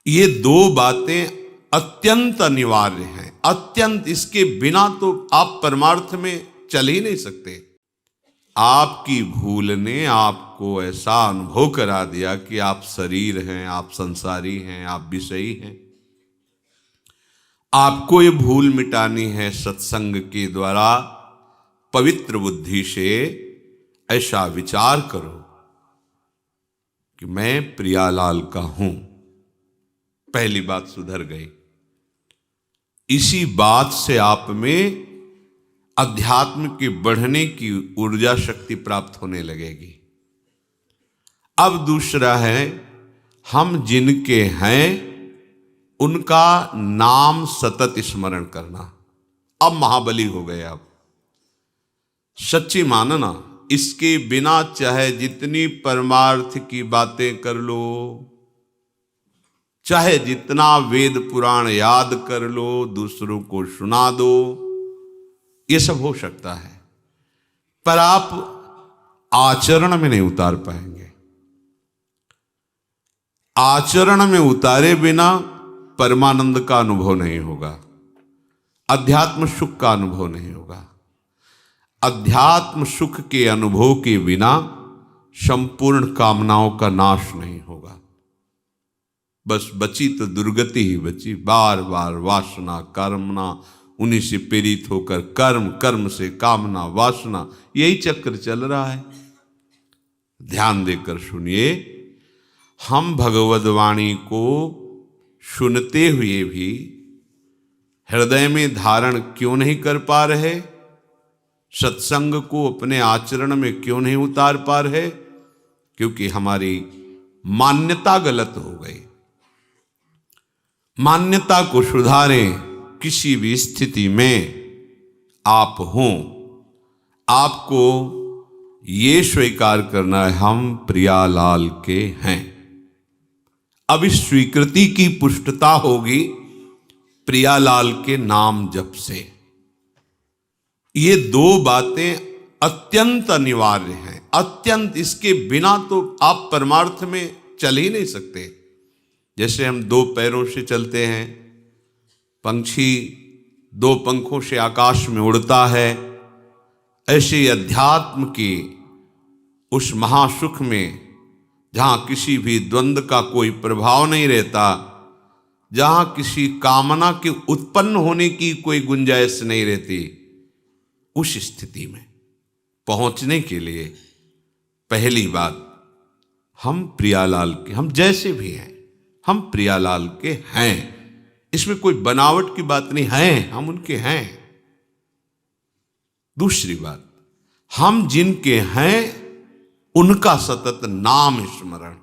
ये दो बातें अत्यंत अनिवार्य हैं, अत्यंत। इसके बिना तो आप परमार्थ में चल ही नहीं सकते। आपकी भूल ने आपको ऐसा अनुभव करा दिया कि आप शरीर हैं, आप संसारी हैं, आप विषयी हैं। आपको ये भूल मिटानी है सत्संग के द्वारा। पवित्र बुद्धि से ऐसा विचार करो कि मैं प्रियालाल का हूं। पहली बात सुधर गई। इसी बात से आप में अध्यात्म के बढ़ने की ऊर्जा शक्ति प्राप्त होने लगेगी। अब दूसरा है, हम जिनके हैं उनका नाम सतत स्मरण करना। अब महाबली हो गए आप, सच्ची मानना। इसके बिना चाहे जितनी परमार्थ की बातें कर लो, चाहे जितना वेद पुराण याद कर लो, दूसरों को सुना दो, ये सब हो सकता है, पर आप आचरण में नहीं उतार पाएंगे। आचरण में उतारे बिना परमानंद का अनुभव नहीं होगा, अध्यात्म सुख का अनुभव नहीं होगा। अध्यात्म सुख के अनुभव के बिना संपूर्ण कामनाओं का नाश नहीं होगा। बस बची तो दुर्गति ही बची। बार बार वासना कामना, उन्हीं से प्रेरित होकर कर्म, कर्म से कामना वासना, यही चक्र चल रहा है। ध्यान देकर सुनिए, हम भगवद वाणी को सुनते हुए भी हृदय में धारण क्यों नहीं कर पा रहे? सत्संग को अपने आचरण में क्यों नहीं उतार पा रहे? क्योंकि हमारी मान्यता गलत हो गई। मान्यता को सुधारें। किसी भी स्थिति में आप हों, आपको ये स्वीकार करना है, हम प्रियालाल के हैं। अब इस स्वीकृति की पुष्टता होगी प्रियालाल के नाम जप से। ये दो बातें अत्यंत अनिवार्य हैं, अत्यंत। इसके बिना तो आप परमार्थ में चल ही नहीं सकते। जैसे हम दो पैरों से चलते हैं, पंछी दो पंखों से आकाश में उड़ता है, ऐसे अध्यात्म के उस महासुख में जहां किसी भी द्वंद्व का कोई प्रभाव नहीं रहता, जहां किसी कामना के उत्पन्न होने की कोई गुंजाइश नहीं रहती, उस स्थिति में पहुंचने के लिए पहली बात, हम प्रियालाल के, हम जैसे भी हैं, हम प्रियालाल के हैं। इसमें कोई बनावट की बात नहीं है, हम उनके हैं। दूसरी बात, हम जिनके हैं उनका सतत नाम स्मरण।